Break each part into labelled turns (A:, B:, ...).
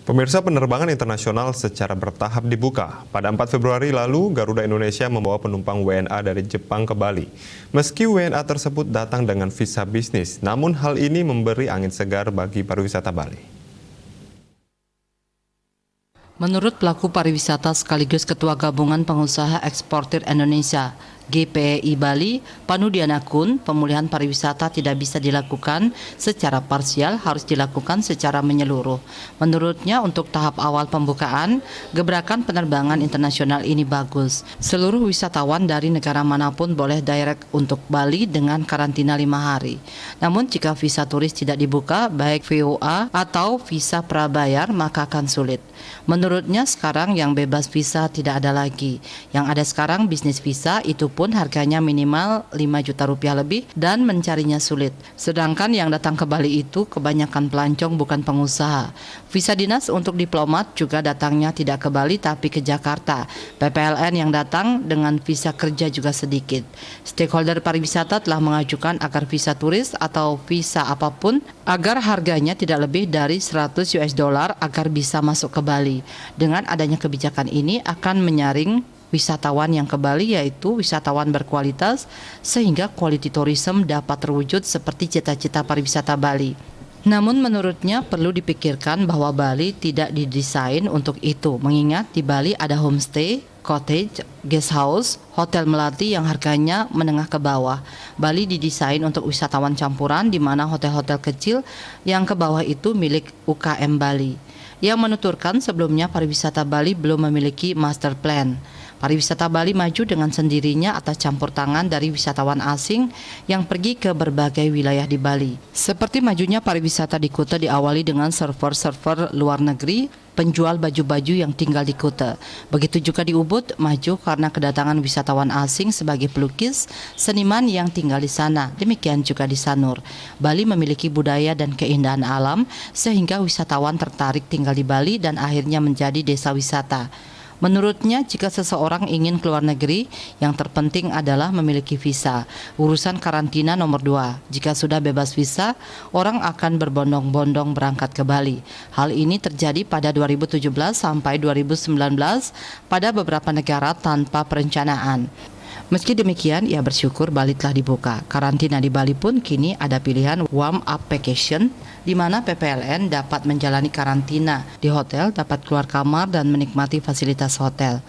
A: Pemirsa, penerbangan internasional secara bertahap dibuka. Pada 4 Februari lalu, Garuda Indonesia membawa penumpang WNA dari Jepang ke Bali. Meski WNA tersebut datang dengan visa bisnis, namun hal ini memberi angin segar bagi pariwisata Bali.
B: Menurut pelaku pariwisata sekaligus Ketua Gabungan Pengusaha Eksportir Indonesia GPEI Bali, Panudianakun, pemulihan pariwisata tidak bisa dilakukan secara parsial, harus dilakukan secara menyeluruh. Menurutnya, untuk tahap awal pembukaan, gebrakan penerbangan internasional ini bagus. Seluruh wisatawan dari negara manapun boleh direct untuk Bali dengan karantina 5 hari. Namun jika visa turis tidak dibuka, baik VOA atau visa prabayar, maka akan sulit. Menurutnya sekarang yang bebas visa tidak ada lagi. Yang ada sekarang bisnis visa, itu pun harganya minimal 5 juta rupiah lebih dan mencarinya sulit. Sedangkan yang datang ke Bali itu kebanyakan pelancong bukan pengusaha. Visa dinas untuk diplomat juga datangnya tidak ke Bali tapi ke Jakarta. PPLN yang datang dengan visa kerja juga sedikit. Stakeholder pariwisata telah mengajukan agar visa turis atau visa apapun agar harganya tidak lebih dari 100 US dollar agar bisa masuk ke Bali. Dengan adanya kebijakan ini akan menyaring wisatawan yang ke Bali, yaitu wisatawan berkualitas, sehingga quality tourism dapat terwujud seperti cita-cita pariwisata Bali. Namun menurutnya perlu dipikirkan bahwa Bali tidak didesain untuk itu, mengingat di Bali ada homestay, cottage, guest house, hotel melati yang harganya menengah ke bawah. Bali didesain untuk wisatawan campuran, di mana hotel-hotel kecil yang ke bawah itu milik UKM Bali. Yang menuturkan sebelumnya pariwisata Bali belum memiliki master plan. Pariwisata Bali maju dengan sendirinya atas campur tangan dari wisatawan asing yang pergi ke berbagai wilayah di Bali. Seperti majunya pariwisata di Kuta diawali dengan server-server luar negeri, penjual baju-baju yang tinggal di Kuta. Begitu juga di Ubud, maju karena kedatangan wisatawan asing sebagai pelukis, seniman yang tinggal di sana. Demikian juga di Sanur. Bali memiliki budaya dan keindahan alam sehingga wisatawan tertarik tinggal di Bali dan akhirnya menjadi desa wisata. Menurutnya, jika seseorang ingin keluar negeri, yang terpenting adalah memiliki visa. Urusan karantina nomor 2. Jika sudah bebas visa, orang akan berbondong-bondong berangkat ke Bali. Hal ini terjadi pada 2017 sampai 2019 pada beberapa negara tanpa perencanaan. Meski demikian, ia bersyukur Bali telah dibuka. Karantina di Bali pun kini ada pilihan warm up vacation, di mana PPLN dapat menjalani karantina di hotel, dapat keluar kamar dan menikmati fasilitas hotel.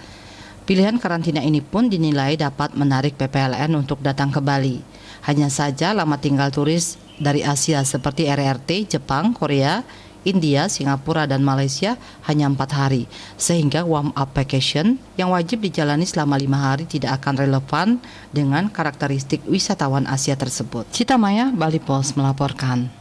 B: Pilihan karantina ini pun dinilai dapat menarik PPLN untuk datang ke Bali. Hanya saja lama tinggal turis dari Asia seperti RRT, Jepang, Korea, India, Singapura, dan Malaysia hanya 4 hari, sehingga warm up vacation yang wajib dijalani selama 5 hari tidak akan relevan dengan karakteristik wisatawan Asia tersebut. Cita Maya, Bali Post melaporkan.